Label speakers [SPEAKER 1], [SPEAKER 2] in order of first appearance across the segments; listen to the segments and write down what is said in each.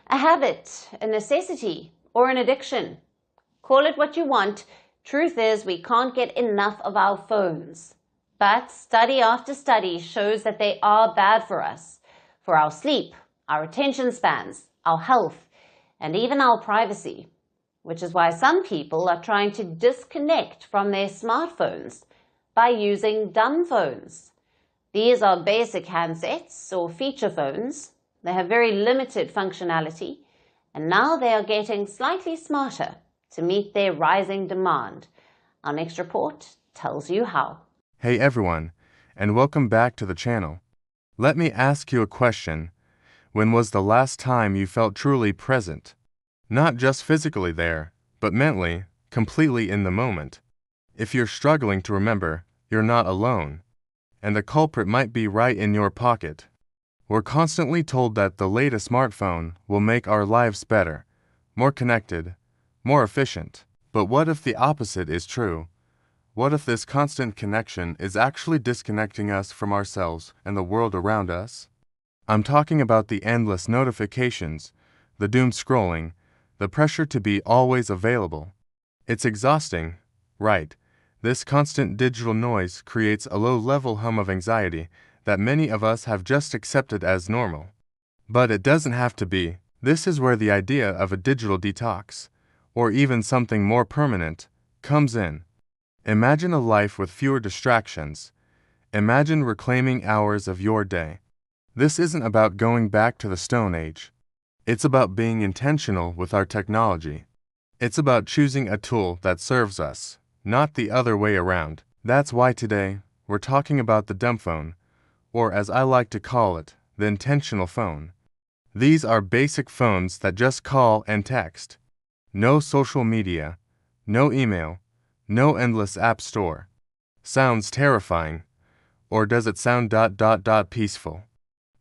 [SPEAKER 1] A habit, a necessity, or an addiction. Call it what you want. Truth is, we can't get enough of our phones. But study after study shows that they are bad for us, for our sleep, our attention spans, our health, and even our privacy. Which is why some people are trying to disconnect from their smartphones by using dumb phones. These are basic handsets or feature phones. They have very limited functionality, and now they are getting slightly smarter to meet their rising demand. Our next report tells you how.
[SPEAKER 2] Hey everyone, and welcome back to the channel. Let me ask you a question. When was the last time you felt truly present? Not just physically there, but mentally, completely in the moment. If you're struggling to remember, you're not alone. And the culprit might be right in your pocket. We're constantly told that the latest smartphone will make our lives better, more connected, more efficient. But what if the opposite is true? What if this constant connection is actually disconnecting us from ourselves and the world around us? I'm talking about the endless notifications, the doom scrolling, the pressure to be always available. It's exhausting, right? This constant digital noise creates a low-level hum of anxiety that many of us have just accepted as normal. But it doesn't have to be. This is where the idea of a digital detox, or even something more permanent, comes in. Imagine a life with fewer distractions. Imagine reclaiming hours of your day. This isn't about going back to the Stone Age. It's about being intentional with our technology. It's about choosing a tool that serves us, not the other way around. That's why today, we're talking about the dumbphone, or as I like to call it, the intentional phone. These are basic phones that just call and text. No social media, no email, no endless app store. Sounds terrifying. Or does it sound peaceful?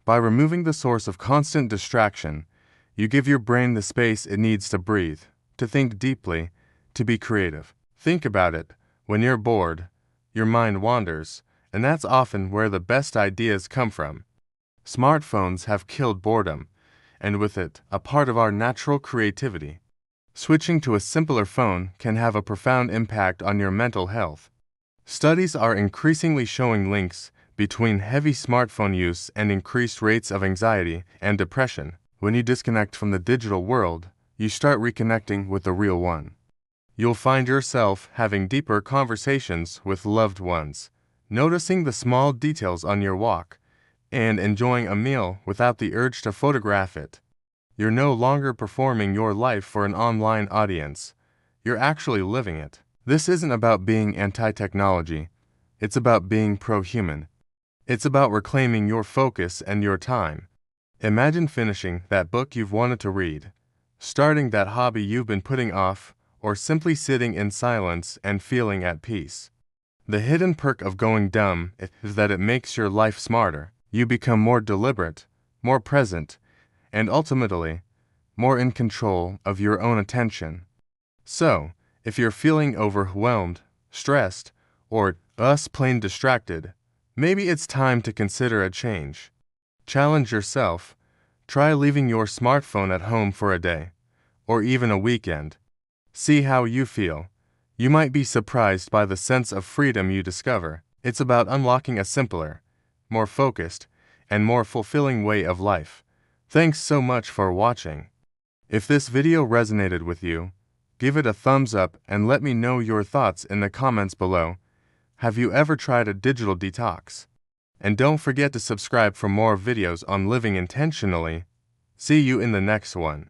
[SPEAKER 2] By removing the source of constant distraction, you give your brain the space it needs to breathe, to think deeply, to be creative. Think about it. When you're bored, your mind wanders, and that's often where the best ideas come from. Smartphones have killed boredom, and with it, a part of our natural creativity. Switching to a simpler phone can have a profound impact on your mental health. Studies are increasingly showing links between heavy smartphone use and increased rates of anxiety and depression. When you disconnect from the digital world, you start reconnecting with the real one. You'll find yourself having deeper conversations with loved ones, noticing the small details on your walk, and enjoying a meal without the urge to photograph it. You're no longer performing your life for an online audience. You're actually living it. This isn't about being anti-technology. It's about being pro-human. It's about reclaiming your focus and your time. Imagine finishing that book you've wanted to read, starting that hobby you've been putting off, or simply sitting in silence and feeling at peace. The hidden perk of going dumb is that it makes your life smarter. You become more deliberate, more present, and ultimately, more in control of your own attention. So, if you're feeling overwhelmed, stressed, or plain distracted, maybe it's time to consider a change. Challenge yourself. Try leaving your smartphone at home for a day, or even a weekend. See how you feel. You might be surprised by the sense of freedom you discover. It's about unlocking a simpler, more focused, and more fulfilling way of life. Thanks so much for watching. If this video resonated with you, give it a thumbs up and let me know your thoughts in the comments below. Have you ever tried a digital detox? And don't forget to subscribe for more videos on living intentionally. See you in the next one.